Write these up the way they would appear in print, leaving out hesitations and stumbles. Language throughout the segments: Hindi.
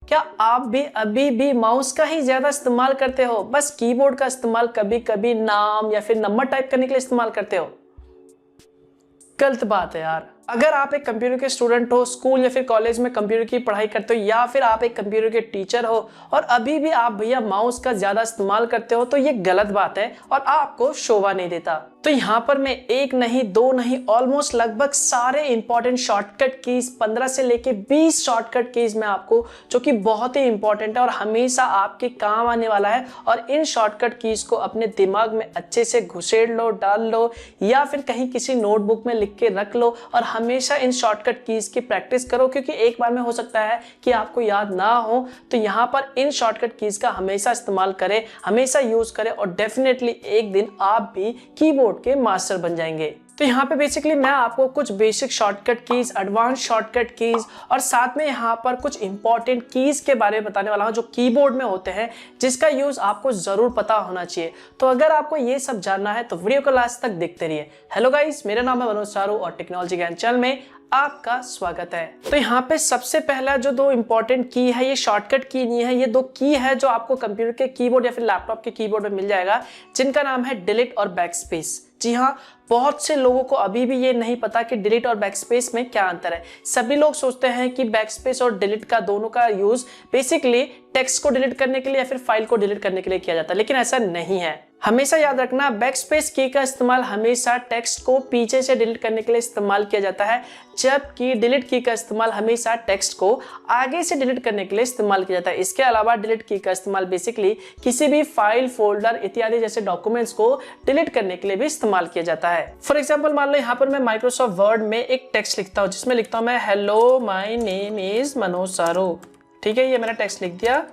क्या आप भी अभी भी माउस का ही ज्यादा इस्तेमाल करते हो, बस कीबोर्ड का इस्तेमाल कभी कभी नाम या फिर नंबर टाइप करने के लिए इस्तेमाल करते हो? गलत बात है यार। अगर आप एक कंप्यूटर के स्टूडेंट हो, स्कूल या फिर कॉलेज में कंप्यूटर की पढ़ाई करते हो, या फिर आप एक कंप्यूटर के टीचर हो और अभी भी आप भैया माउस का ज्यादा इस्तेमाल करते हो, तो ये गलत बात है और आपको शोभा नहीं देता। तो यहाँ पर मैं एक नहीं, दो नहीं, ऑलमोस्ट लगभग सारे इंपॉर्टेंट शॉर्टकट कीज 15 से लेके 20 शॉर्टकट कीज में आपको, जो कि बहुत ही इंपॉर्टेंट है और हमेशा आपके काम आने वाला है, और इन शॉर्टकट कीज को अपने दिमाग में अच्छे से घुसेड़ लो, डाल लो, या फिर कहीं किसी नोटबुक में लिख के रख लो और हमेशा इन शॉर्टकट कीज की प्रैक्टिस करो, क्योंकि एक बार में हो सकता है कि आपको याद ना हो। तो यहाँ पर इन शॉर्टकट कीज का हमेशा इस्तेमाल करें, हमेशा यूज करें, और डेफिनेटली एक दिन आप भी कीबोर्ड के मास्टर बन जाएंगे। तो यहाँ पे बेसिकली मैं आपको कुछ basic shortcut keys, advance shortcut keys और साथ में यहाँ पर कुछ इंपॉर्टेंट कीज के बारे में बताने वाला हूँ जो कीबोर्ड में होते हैं, जिसका यूज आपको जरूर पता होना चाहिए। तो अगर आपको ये सब जानना है तो वीडियो को लास्ट तक देखते रहिए। हेलो गाइस, मेरा नाम है मनोज चारू और टेक्नोलॉजी ज्ञान चैनल में आपका स्वागत है। तो यहाँ पे सबसे पहला जो दो इंपॉर्टेंट की है, ये शॉर्टकट की नहीं है, ये दो की है जो आपको कंप्यूटर के कीबोर्ड या फिर लैपटॉप के कीबोर्ड में मिल जाएगा, जिनका नाम है डिलीट और बैकस्पेस। जी हाँ, बहुत से लोगों को अभी भी ये नहीं पता कि डिलीट और बैकस्पेस में क्या अंतर है। सभी लोग सोचते हैं कि बैकस्पेस और डिलीट का दोनों का यूज बेसिकली टेक्स्ट को डिलीट करने के लिए या फिर फाइल को डिलीट करने के लिए किया जाता है, लेकिन ऐसा नहीं है। हमेशा याद रखना, बैकस्पेस की का इस्तेमाल हमेशा टेक्स्ट को पीछे से डिलीट करने के लिए इस्तेमाल किया जाता है, जबकि डिलीट की का इस्तेमाल हमेशा टेक्स्ट को आगे से डिलीट करने के लिए इस्तेमाल किया जाता है। इसके अलावा डिलीट की का इस्तेमाल बेसिकली किसी भी फाइल, फोल्डर इत्यादि जैसे डॉक्यूमेंट्स को डिलीट करने के लिए भी इस्तेमाल किया जाता है। फॉर एग्जाम्पल, मान लो यहाँ पर मैं माइक्रोसॉफ्ट वर्ड में एक टेक्स्ट लिखता हूँ, जिसमें लिखता हूँ मैं hello my name is Manoj Charu. ठीक है, ये मैंने टेक्स्ट लिख दिया।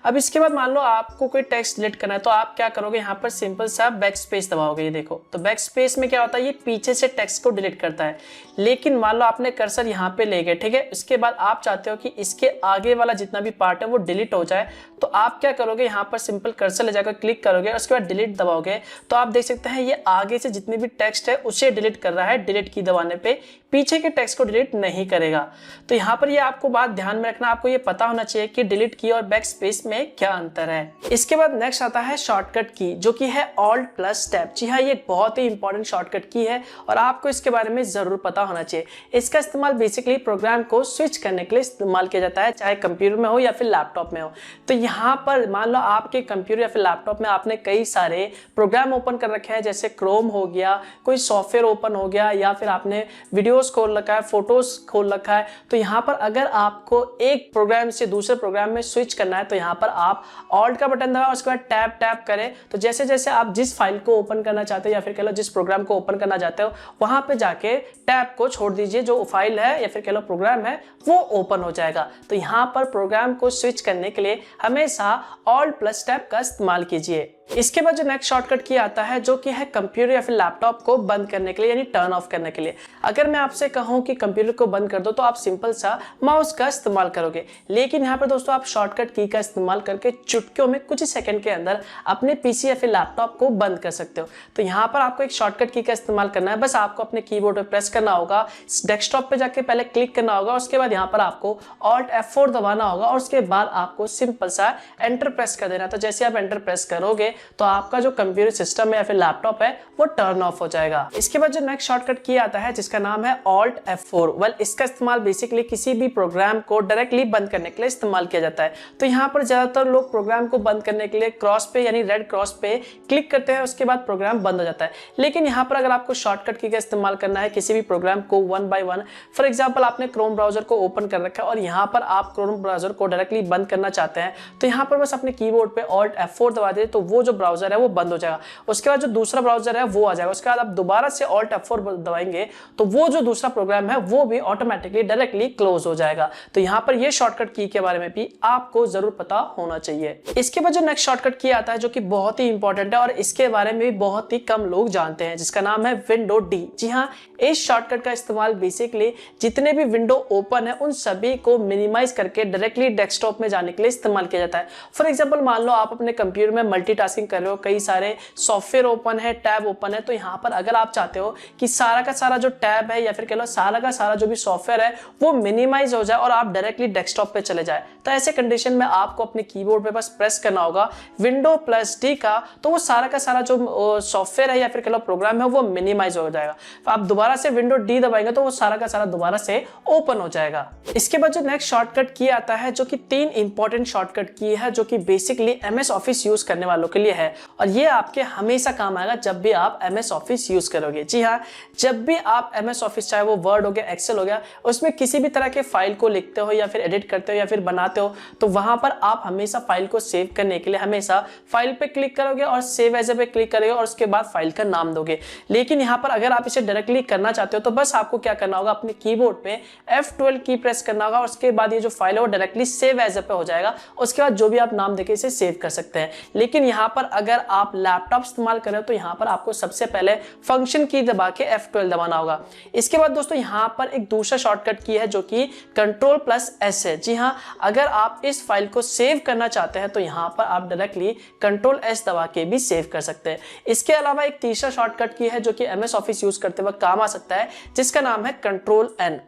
अब इसके बाद मान लो आपको कोई टेक्स्ट डिलीट करना है, तो आप क्या करोगे, यहाँ पर सिंपल सा बैक स्पेस दबाओगे। ये देखो, तो बैक स्पेस में क्या होता है, ये पीछे से टेक्स्ट को डिलीट करता है। लेकिन मान लो आपने कर्सर यहाँ पे ले गए, ठीक है, इसके बाद आप चाहते हो कि इसके आगे वाला जितना भी पार्ट है वो डिलीट हो जाए, तो आप क्या करोगे, यहाँ पर सिंपल कर्सर ले जाकर क्लिक करोगे और उसके बाद डिलीट दबाओगे। तो आप देख सकते हैं ये आगे से जितने भी टेक्स्ट है उसे डिलीट कर रहा है, डिलीट की दबाने पे, पीछे के टेक्स्ट को डिलीट नहीं करेगा। तो यहाँ पर ये आपको बात ध्यान में रखना, आपको ये पता होना चाहिए कि डिलीट की और बैक स्पेस में क्या अंतर है। इसके बाद नेक्स्ट आता है शॉर्टकट की, जो कि है ऑल्ट प्लस टैब। जी हाँ, ये एक बहुत ही इंपॉर्टेंट शॉर्टकट की है और आपको इसके बारे में जरूर पता होना चाहिए। इसका इस्तेमाल बेसिकली प्रोग्राम को स्विच करने के लिए इस्तेमाल किया जाता है, चाहे कंप्यूटर में हो या फिर लैपटॉप में हो। तो यहाँ पर मान लो आपके कंप्यूटर या फिर लैपटॉप में आपने कई सारे प्रोग्राम ओपन कर रखे हैं, जैसे क्रोम हो गया, कोई सॉफ्टवेयर ओपन हो गया, या फिर आपने वीडियोस खोल रखा है, फोटोज खोल रखा है। तो यहाँ पर अगर आपको एक प्रोग्राम से दूसरे प्रोग्राम में स्विच करना है, तो यहाँ पर आप ऑल्ट का बटन दबाएं, उसके बाद टैब टैब करें। तो जैसे जैसे आप जिस फाइल को ओपन करना चाहते हो या फिर कह लो जिस प्रोग्राम को ओपन करना चाहते हो, वहां पे जाके टैब को छोड़ दीजिए, जो फाइल है या फिर कह लो प्रोग्राम है वो ओपन हो जाएगा। तो यहाँ पर प्रोग्राम को स्विच करने के लिए हमेशा ऑल्ट प्लस टैब का इस्तेमाल कीजिए। इसके बाद जो नेक्स्ट शॉर्टकट की आता है, जो कि है कंप्यूटर या फिर लैपटॉप को बंद करने के लिए, यानी टर्न ऑफ करने के लिए। अगर मैं आपसे कहूं कि कंप्यूटर को बंद कर दो, तो आप सिंपल सा माउस का इस्तेमाल करोगे, लेकिन यहाँ पर दोस्तों आप शॉर्टकट की का इस्तेमाल करके चुटकियों में कुछ ही सेकंड के अंदर अपने पीसी या फिर लैपटॉप को बंद कर सकते हो। तो यहाँ पर आपको एक शॉर्टकट की का इस्तेमाल करना है, बस आपको अपने कीबोर्ड पर प्रेस करना होगा, डेस्कटॉप पे जाके पहले क्लिक करना होगा, उसके बाद यहाँ पर आपको ऑल्ट F4 दबाना होगा और उसके बाद आपको सिंपल सा एंटर प्रेस कर देना। तो जैसे आप एंटर प्रेस करोगे तो आपका जो कंप्यूटर सिस्टम है या फिर लैपटॉप है वो टर्न ऑफ हो जाएगा। इसके बाद जो नेक्स्ट शॉर्टकट की आता है, जिसका नाम है ऑल्ट F4। वेल, इसका इस्तेमाल बेसिकली किसी भी प्रोग्राम को डायरेक्टली बंद करने के लिए इस्तेमाल किया जाता है। तो यहाँ पर ज्यादातर लोग प्रोग्राम को बंद करने के लिए क्रॉस पे यानी रेड क्रॉस पे क्लिक करते हैं, उसके बाद प्रोग्राम बंद हो जाता है। लेकिन यहाँ पर अगर आपको शॉर्टकट की का इस्तेमाल करना है किसी भी प्रोग्राम को one by one, for example आपने क्रोम ब्राउजर को ओपन कर रखा है और यहाँ पर आप क्रोम ब्राउजर को डायरेक्टली बंद करना चाहते हैं, तो यहाँ पर बस अपने कीबोर्ड पे ऑल्ट F4 दबा दे, तो वो जो ब्राउजर है वो बंद हो जाएगा। उसके बाद जो दूसरा ब्राउजर है वो आ जाएगा। उसके बाद आप दोबारा से ऑल्ट F4 दबाएंगे तो वो जो दूसरा प्रोग्राम है वो भी ऑटोमेटिकली डायरेक्टली क्लोज हो जाएगा। तो यहाँ पर ये शॉर्टकट की के बारे में भी आपको जरूर पता होना चाहिए। इसके बाद जो नेक्स्ट शॉर्टकट की आता है, जो कि बहुत ही इंपॉर्टेंट है और इसके बारे में भी बहुत ही कम लोग जानते हैं, जिसका नाम है विंडो डी। जी हाँ, इस शॉर्टकट का इस्तेमाल बेसिकली जितने भी विंडो ओपन है उन सभी को मिनिमाइज करके डायरेक्टली डेस्कटॉप में जाने के लिए इस्तेमाल किया जाता है। फॉर एग्जांपल, मान लो आप अपने कंप्यूटर में मल्टीटास्किंग मल्टीटास्किंग कर रहे हो, कई सारे सॉफ्टवेयर ओपन है, टैब ओपन है, तो यहाँ पर अगर आप चाहते हो कि सारा का सारा जो टैब है या फिर कह लो सारा का सारा जो भी सॉफ्टवेयर है वो मिनिमाइज हो जाए और आप डायरेक्टली डेस्कटॉप पे चले जाए, तो ऐसे कंडीशन में आपको अपने कीबोर्ड पे बस प्रेस करना होगा विंडो प्लस डी का, तो वो सारा का सारा जो सॉफ्टवेयर है या फिर कह लो प्रोग्राम है वो मिनिमाइज हो जाएगा। तो आप दोबारा से विंडो डी दबाएंगे तो वो सारा का सारा दोबारा से ओपन हो जाएगा। इसके बाद जो नेक्स्ट शॉर्टकट की आता है जो कि 3 इंपॉर्टेंट शॉर्टकट की है जो कि बेसिकली एमएस ऑफिस यूज करने वालों के लिए है, और ये आपके हमेशा काम आएगा जब भी आप एमएस ऑफिस यूज करोगे। जी हाँ, जब भी आप एमएस ऑफिस, चाहे वो वर्ड हो गया, एक्सेल हो गया, उसमें किसी भी तरह के फाइल को लिखते हो या फिर एडिट करते हो या फिर बनाते हो, तो वहां पर आप हमेशा फाइल को सेव करने के लिए हमेशा फाइल पे क्लिक करोगे और सेव एज पे क्लिक करोगे और उसके बाद फाइल का नाम दोगे। लेकिन यहाँ पर अगर आप इसे डायरेक्टली करना चाहते हो तो बस आपको क्या करना होगा, अपने कीबोर्ड पे F12 की प्रेस करना होगा और उसके बाद ये जो फाइल है वो डायरेक्टली सेव एज पे हो जाएगा। उसके बाद जो भी आप नाम देके इसे सेव कर सकते हैं। लेकिन यहाँ पर अगर आप लैपटॉप इस्तेमाल कर रहे हो तो यहाँ पर आपको सबसे पहले फंक्शन की दबा के F12 दबाना होगा। इसके बाद दोस्तों यहाँ पर एक दूसरा शॉर्टकट की है जो कि Ctrl+S है। जी हाँ, अगर आप इस फाइल को सेव करना चाहते हैं तो यहाँ पर आप डायरेक्टली Ctrl+S दबा के भी सेव कर सकते हैं। इसके अलावा एक तीसरा शॉर्टकट की है जो कि एमएस ऑफिस यूज करते वक्त काम आ सकता है, जिसका नाम है Ctrl+N।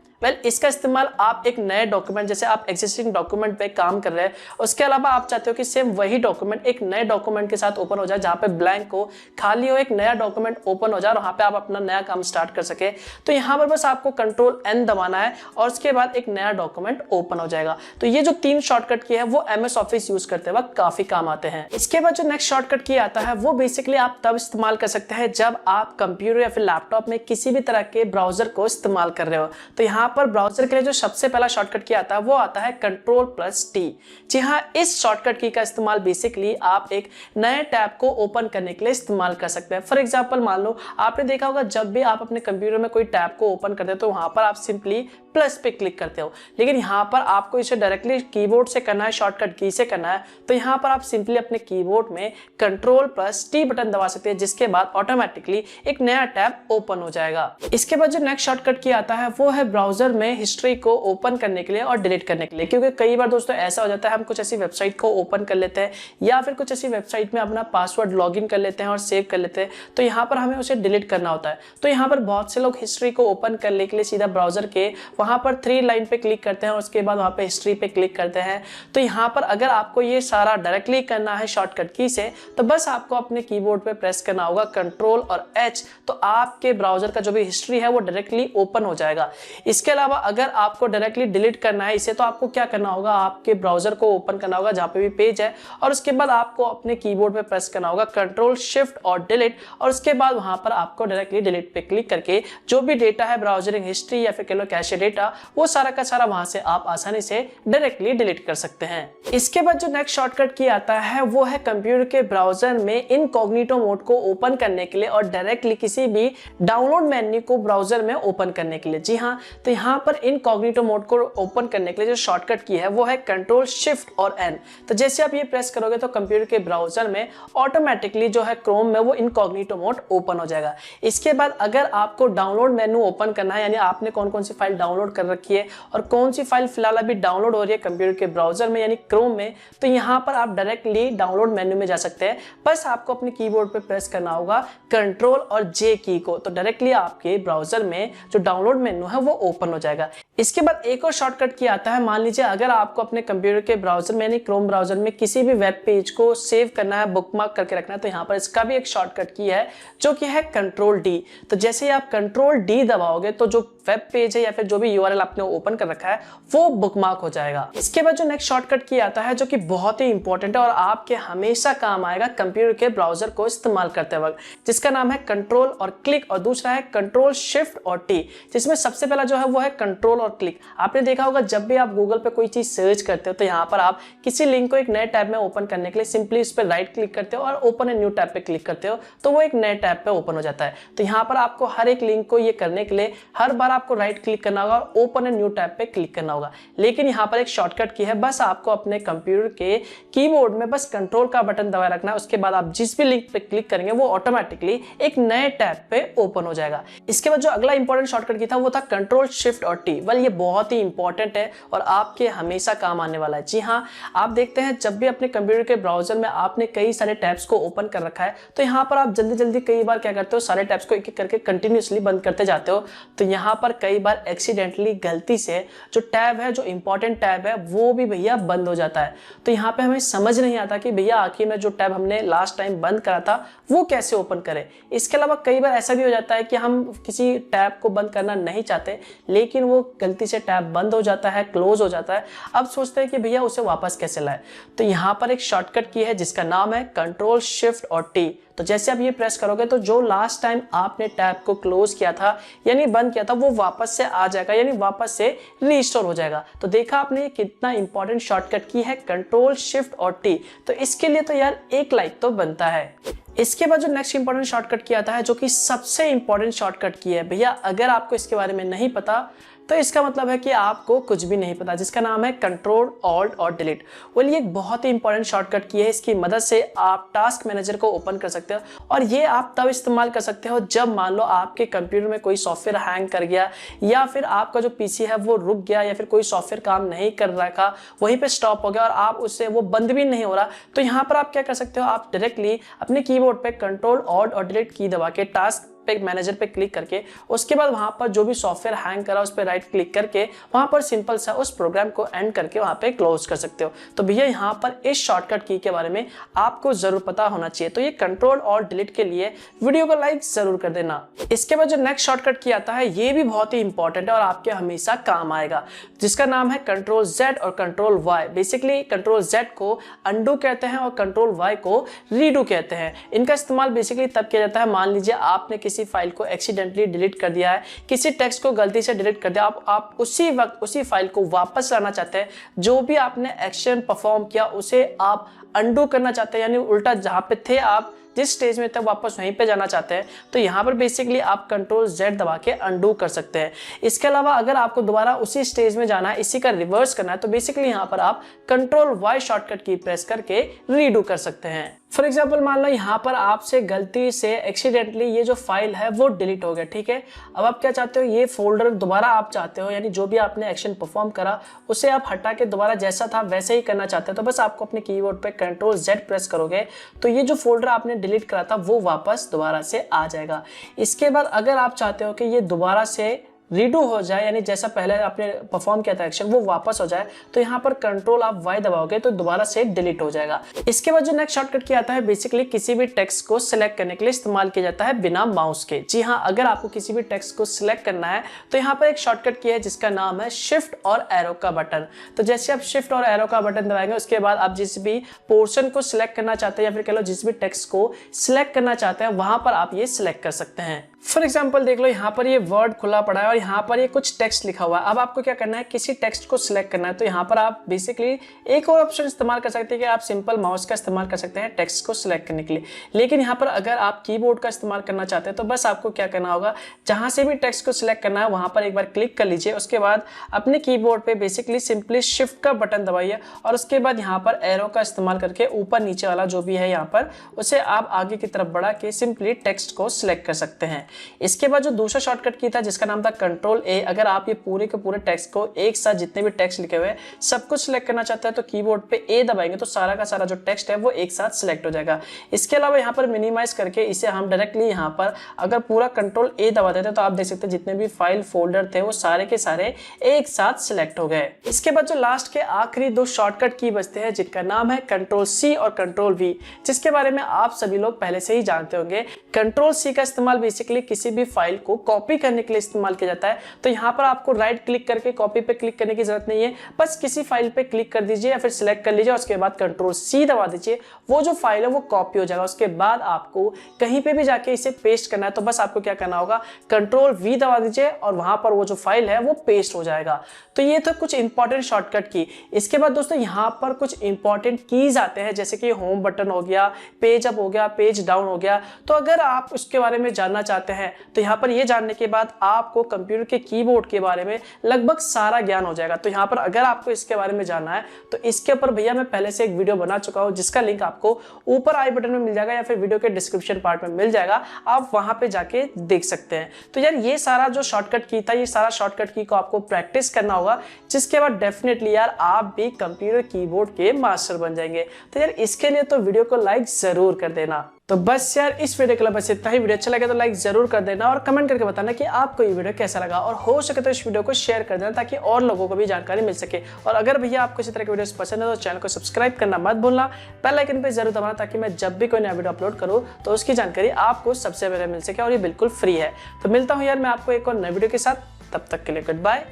इसका इस्तेमाल आप एक नए डॉक्यूमेंट, जैसे आप एग्जिस्टिंग डॉक्यूमेंट पे काम कर रहे हैं, उसके अलावा आप चाहते हो कि सेम वही डॉक्यूमेंट एक नए डॉक्यूमेंट के साथ ओपन हो जाए, जहां पे ब्लैंक हो, खाली हो, एक नया डॉक्यूमेंट ओपन हो जाए और वहां पे आप अपना नया काम स्टार्ट कर सके, तो यहाँ पर बस आपको Ctrl+N दबाना है और उसके बाद एक नया डॉक्यूमेंट ओपन हो जाएगा। तो ये जो 3 शॉर्टकट की है वो एमएस ऑफिस यूज करते वक्त काफी काम आते हैं। इसके बाद जो नेक्स्ट शॉर्टकट की आता है वो बेसिकली आप तब इस्तेमाल कर सकते हैं जब आप कंप्यूटर या फिर लैपटॉप में किसी भी तरह के ब्राउजर को इस्तेमाल कर रहे हो। तो यहाँ पर ब्राउजर के लिए जो सबसे पहला शॉर्टकट की आता है वो आता है Ctrl+T। जी हाँ, इस शॉर्टकट की का इस्तेमाल बेसिकली आप एक नए टैब को ओपन करने के लिए इस्तेमाल कर सकते हैं। फॉर एग्जांपल, मान लो आपने देखा होगा जब भी आप अपने कंप्यूटर में कोई टैब को ओपन करते हो तो वहां पर आप सिंपली प्लस पे क्लिक करते हो, लेकिन यहाँ पर आपको इसे डायरेक्टली कीबोर्ड से करना है, शॉर्टकट की से करना है, तो यहाँ पर आप सिंपली अपने कीबोर्ड में Ctrl+T बटन दबा सकते हैं, जिसके बाद ऑटोमेटिकली एक नया टैब ओपन हो जाएगा। इसके बाद जो नेक्स्ट शॉर्टकट की आता है वो है ब्राउजर में हिस्ट्री को ओपन करने के लिए और डिलीट करने के लिए, क्योंकि कई बार दोस्तों ऐसा हो जाता है हम कुछ ऐसी वेबसाइट को ओपन कर लेते हैं या फिर कुछ ऐसी वेबसाइट में अपना पासवर्ड लॉगिन कर लेते हैं और सेव कर लेते हैं, तो यहाँ पर हमें उसे डिलीट करना होता है। तो यहाँ पर बहुत से लोग हिस्ट्री को ओपन करने के लिए सीधा ब्राउजर के वहां पर 3 लाइन पे क्लिक करते हैं और उसके बाद वहां पे हिस्ट्री पे क्लिक करते हैं। तो यहाँ पर अगर आपको ये सारा डायरेक्टली करना है शॉर्टकट की से, तो बस आपको अपने कीबोर्ड पे प्रेस करना होगा Ctrl और H, तो आपके ब्राउजर का जो भी हिस्ट्री है वो डायरेक्टली ओपन हो जाएगा। इसके अलावा अगर आपको डायरेक्टली डिलीट करना है इसे, तो आपको क्या करना होगा, आपके ब्राउजर को ओपन करना होगा जहां पे भी पेज है और उसके बाद आपको अपने कीबोर्ड पे प्रेस करना होगा Ctrl Shift और डिलीट, और उसके बाद वहां पर आपको डायरेक्टली डिलीट पे क्लिक करके जो भी डेटा है, ब्राउजरिंग हिस्ट्री या फिर कह लो कैशे डेटा, वो सारा का सारा वहां से आप आसानी से डायरेक्टली डिलीट कर सकते हैं। इसके बाद जो नेक्स्ट शॉर्टकट की आता है वो है कंप्यूटर के ब्राउजर में इनकॉग्निटो मोड को ओपन करने के लिए और डायरेक्टली किसी भी डाउनलोड मेन्यू को ब्राउजर में ओपन करने के लिए। जी हाँ, तो यहाँ पर इनकॉग्निटो मोड को ओपन करने के लिए जो शॉर्टकट की है वो है Ctrl Shift और N। तो जैसे आप ये प्रेस करोगे तो कंप्यूटर के ब्राउजर में ऑटोमेटिकली जो है क्रोम में वो इनकॉग्निटो मोड ओपन हो जाएगा। इसके बाद अगर आपको डाउनलोड मेन्यू ओपन करना है, यानी आपने कौन कौन सी फाइल डाउनलोड कर रखी है और कौन सी फाइल फिलहाल अभी डाउनलोड हो रही है कंप्यूटर के ब्राउजर में यानी क्रोम में, तो यहाँ पर आप डायरेक्टली डाउनलोड मेन्यू में जा सकते हैं। बस आपको अपने कीबोर्ड पे प्रेस करना होगा Ctrl और J की को, तो डायरेक्टली आपके ब्राउजर में जो डाउनलोड मेन्यू है वो ओपन हो जाएगा। इसके बाद एक और शॉर्टकट की आता है, मान लीजिए अगर आपको अपने कंप्यूटर के ब्राउजर में यानी क्रोम ब्राउजर में किसी भी वेब पेज को सेव करना है, बुकमार्क करके रखना है, तो यहाँ पर इसका भी एक शॉर्टकट की है जो कि है Ctrl D। तो जैसे ही आप Ctrl D दबाओगे तो जो वेब पेज है या फिर जो भी URL आपने ओपन कर रखा है वो बुकमार्क हो जाएगा। इसके बाद जो नेक्स्ट शॉर्टकट की आता है जो कि बहुत ही इंपॉर्टेंट है और आपके हमेशा काम आएगा कंप्यूटर के ब्राउजर को इस्तेमाल करते वक्त, जिसका नाम है कंट्रोल और क्लिक और दूसरा है Ctrl Shift और T, जिसमें सबसे पहला जो है वो है कंट्रोल और क्लिक। आपने देखा होगा जब भी आप गूगल पे कोई चीज सर्च करते हो तो यहाँ पर आप किसी लिंक को एक नए टैब में ओपन करने के लिए सिंपली उस पर राइट क्लिक करते हो और ओपन ए न्यू टैब पे क्लिक करते हो तो वो एक नए टैब पे ओपन हो जाता है। तो यहाँ पर आपको हर एक लिंक को ये करने के लिए हर बार आपको राइट क्लिक करना होगा और ओपन ए न्यू टैब पे क्लिक करना होगा। लेकिन यहाँ पर एक शॉर्टकट की है, बस आपको अपने कंप्यूटर के कीबोर्ड में बस कंट्रोल का बटन दबाए रखना है, उसके बाद आप जिस भी लिंक पे क्लिक करेंगे वो ऑटोमेटिकली एक नए टैब पे ओपन हो जाएगा। इसके बाद जो अगला इंपॉर्टेंट शॉर्टकट की था वो था Ctrl Shift और T। वेल ये बहुत ही इंपॉर्टेंट है और आपके हमेशा काम आने वाला है। जी हाँ, आप देखते हैं जब भी अपने कंप्यूटर के ब्राउजर में आपने कई सारे टैब्स को ओपन कर रखा है तो यहाँ पर आप जल्दी जल्दी कई बार क्या करते हो, सारे टैब्स को एक एक करके कंटिन्यूसली बंद करते जाते हो। तो यहाँ पर कई बार एक्सीडेंटली गलती से जो टैब है, जो इंपॉर्टेंट टैब है, वो भी भैया बंद हो जाता है। तो यहाँ पे हमें समझ नहीं आता कि भैया आखिर में जो टैब हमने लास्ट टाइम बंद करा था वो कैसे ओपन करें। इसके अलावा कई बार ऐसा भी हो जाता है कि हम किसी टैब को बंद करना नहीं चाहते लेकिन वो गलती से टैब बंद हो जाता है, क्लोज हो जाता है। अब सोचते हैं कि भैया उसे वापस कैसे लाए। तो यहाँ पर एक शॉर्टकट की है जिसका नाम है कंट्रोल शिफ्ट और टी। तो जैसे आप ये प्रेस करोगे तो जो लास्ट टाइम आपने टैब को क्लोज किया था यानी बंद किया था वो वापस से आ जाएगा, यानी वापस से रीस्टोर हो जाएगा। तो देखा आपने कितना इंपॉर्टेंट शॉर्टकट की है कंट्रोल शिफ्ट और टी। तो इसके लिए तो यार एक लाइक तो बनता है। इसके बाद जो नेक्स्ट इंपॉर्टेंट शॉर्टकट की आता है, जो कि सबसे इंपॉर्टेंट शॉर्टकट की है भैया, अगर आपको इसके बारे में नहीं पता तो इसका मतलब है कि आपको कुछ भी नहीं पता, जिसका नाम है कंट्रोल ऑल्ट और डिलीट। वो ये एक बहुत ही इंपॉर्टेंट शॉर्टकट की है। इसकी मदद से आप टास्क मैनेजर को ओपन कर सकते हो और ये आप तब इस्तेमाल कर सकते हो जब मान लो आपके कंप्यूटर में कोई सॉफ्टवेयर हैंग कर गया या फिर आपका जो पीसी है वो रुक गया या फिर कोई सॉफ्टवेयर काम नहीं कर रहा, वहीं पे स्टॉप हो गया और आप उससे वो बंद भी नहीं हो रहा। तो यहाँ पर आप क्या कर सकते हो, आप डायरेक्टली अपने कीबोर्ड पे कंट्रोल ऑल्ट और डिलीट की दबा के टास्क मैनेजर पे क्लिक करके उसके बाद वहां पर जो भी सॉफ्टवेयर हैंग करा उस पर राइट क्लिक करके वहां पर सिंपल सा उस प्रोग्राम को एंड करके वहां पे क्लोज कर सकते हो। तो भैया यहाँ पर इस शॉर्टकट की के बारे में आपको जरूर पता होना चाहिए। तो ये कंट्रोल और डिलीट के लिए वीडियो को लाइक जरूर कर देना। इसके बाद जो नेक्स्ट शॉर्टकट की आता है ये भी बहुत ही इंपॉर्टेंट है और आपके हमेशा काम आएगा, जिसका नाम है कंट्रोल जेड और control Y. Basically control Z को अंडू कहते हैं और कंट्रोल वाई को रीडू कहते हैं। इनका इस्तेमाल बेसिकली तब किया जाता है, मान लीजिए आपने किसी फाइल को एक्सीडेंटली डिलीट कर दिया है, किसी टेक्स्ट को गलती से डिलीट कर दिया, आप उसी वक्त उसी फाइल को वापस लाना चाहते हैं। जो भी आपने एक्शन परफॉर्म किया उसे आप अंडू करना चाहते हैं, यानी उल्टा जहां पे थे आप जिस स्टेज में तक वापस वहीं पे जाना चाहते हैं। तो यहाँ पर बेसिकली आप कंट्रोल जेड दबा के अंडू कर सकते हैं। इसके अलावा अगर आपको दोबारा उसी स्टेज में जाना है, इसी का रिवर्स करना है, तो बेसिकली यहाँ पर आप कंट्रोल वाई शॉर्टकट की प्रेस करके रीडू कर सकते हैं। फॉर एग्जाम्पल मान लो यहाँ पर आपसे गलती से एक्सीडेंटली ये जो फाइल है वो डिलीट हो गया, ठीक है। अब आप क्या चाहते हो, ये फोल्डर दोबारा आप चाहते हो, यानी जो भी आपने एक्शन परफॉर्म करा उसे आप हटा के दोबारा जैसा था वैसे ही करना चाहते हो। तो बस आपको अपने कीबोर्ड पे कंट्रोल जेड प्रेस करोगे तो ये जो फोल्डर आपने डिलीट करा था वो वापस दोबारा से आ जाएगा। इसके बाद अगर आप चाहते हो कि ये दोबारा से रीडू हो जाए, यानी जैसा पहले आपने परफॉर्म किया था एक्शन वो वापस हो जाए, तो यहाँ पर कंट्रोल आप वाई दबाओगे तो दोबारा से डिलीट हो जाएगा। इसके बाद जो नेक्स्ट शॉर्टकट किया आता है बेसिकली किसी भी टेक्स्ट को सिलेक्ट करने के लिए इस्तेमाल किया जाता है बिना माउस के। जी हाँ, अगर आपको किसी भी टेक्स्ट को सिलेक्ट करना है तो यहाँ पर एक शॉर्टकट की है जिसका नाम है शिफ्ट और एरो का बटन। तो जैसे आप शिफ्ट और एरो का बटन दबाएंगे उसके बाद आप जिस भी पोर्शन को सिलेक्ट करना चाहते हैं या फिर कह लो जिस भी टेक्स्ट को सिलेक्ट करना चाहते हैं वहां पर आप ये सिलेक्ट कर सकते हैं। फॉर एग्जाम्पल देख लो यहाँ पर ये वर्ड खुला पड़ा है और यहाँ पर ये कुछ टेक्स्ट लिखा हुआ है। अब आपको क्या करना है, किसी टेक्स्ट को सिलेक्ट करना है। तो यहाँ पर आप बेसिकली एक और ऑप्शन इस्तेमाल कर सकते हैं कि आप सिंपल माउस का इस्तेमाल कर सकते हैं टेक्स्ट को सिलेक्ट करने के लिए। लेकिन यहाँ पर अगर आप कीबोर्ड का इस्तेमाल करना चाहते हैं तो बस आपको क्या करना होगा, जहाँ से भी टेक्स्ट को सिलेक्ट करना है वहाँ पर एक बार क्लिक कर लीजिए। उसके बाद अपने कीबोर्ड पे बेसिकली सिंपली शिफ्ट का बटन दबाइए और उसके बाद यहाँ पर एरो का इस्तेमाल करके ऊपर नीचे वाला जो भी है यहाँ पर उसे आप आगे की तरफ बढ़ा के सिंपली टेक्स्ट को सिलेक्ट कर सकते हैं। इसके बाद जो दूसरा शॉर्टकट की था जिसका नाम था कंट्रोल ए, अगर आप ये पूरे के पूरे टेक्स्ट को एक साथ जितने भी टेक्स्ट लिखे हुए हैं सब कुछ सिलेक्ट करना चाहते हैं तो कीबोर्ड पे ए दबाएंगे तो सारा का सारा जो टेक्स्ट है वो एक साथ सिलेक्ट हो जाएगा। इसके अलावा यहाँ पर मिनिमाइज करके इसे हम डायरेक्टली यहाँ पर अगर पूरा कंट्रोल ए दबा देते तो आप देख सकते हैं जितने भी फाइल फोल्डर थे वो सारे के सारे एक साथ सिलेक्ट हो गए। इसके बाद जो लास्ट के आखिरी दो शॉर्टकट की बचते हैं जिनका नाम है कंट्रोल सी और कंट्रोल वी, जिसके बारे में आप सभी लोग पहले से ही जानते होंगे। कंट्रोल सी का इस्तेमाल बेसिकली किसी भी फाइल को कॉपी करने के लिए इस्तेमाल किया जाता है। तो यहाँ पर आपको राइट क्लिक करके कॉपी पे क्लिक करने की जरूरत नहीं है, बस किसी फाइल पे क्लिक कर दीजिए या फिर सिलेक्ट कर लीजिए, उसके बाद कंट्रोल सी दबा दीजिए, वो जो फाइल है वो कॉपी हो जाएगा। उसके बाद आपको कहीं पे भी जाके इसे पेस्ट करना है तो बस आपको क्या करना होगा, कंट्रोल वी दबा दीजिए और वहां पर वो जो फाइल है वो पेस्ट हो जाएगा। तो ये तो कुछ इंपॉर्टेंट शॉर्टकट की। इसके बाद दोस्तों यहाँ पर कुछ इंपॉर्टेंट कीज आते हैं जैसे कि होम बटन हो गया, पेज अप हो गया, पेज डाउन हो गया। तो अगर आप उसके बारे में जानना चाहते सकते हैं। तो यहाँ पर ये जानने के बाद आपको कंप्यूटर के कीबोर्ड के बारे में लगभग सारा ज्ञान हो जाएगा। तो यहाँ पर अगर आपको इसके बारे में जानना है तो इसके ऊपर भैया मैं पहले से एक वीडियो बना चुका हूँ, जिसका लिंक आपको ऊपर आई बटन में मिल जाएगा या फिर वीडियो के डिस्क्रिप्शन पार्ट में मिल जाएगा, आप वहां पे जाके देख सकते हैं। तो यार ये सारा जो शॉर्टकट की था, ये सारा शॉर्टकट की को आपको प्रैक्टिस करना होगा, जिसके बाद डेफिनेटली यार आप भी कंप्यूटर कीबोर्ड के मास्टर बन जाएंगे। तो यार इसके लिए तो वीडियो को लाइक जरूर कर देना। तो बस यार इस वीडियो के लिए बस इतना ही। वीडियो अच्छा लगे तो लाइक जरूर कर देना और कमेंट करके बताना कि आपको ये वीडियो कैसा लगा, और हो सके तो इस वीडियो को शेयर कर देना ताकि और लोगों को भी जानकारी मिल सके। और अगर भैया आपको इसी तरह की वीडियोस पसंद है तो चैनल को सब्सक्राइब करना मत भूलना, बेल आइकन पे जरूर दबाना ताकि मैं जब भी कोई नया वीडियो अपलोड करूँ तो उसकी जानकारी आपको सबसे पहले मिल सके, और ये बिल्कुल फ्री है। तो मिलता हूँ यार मैं आपको एक और नए वीडियो के साथ, तब तक के लिए गुड बाय।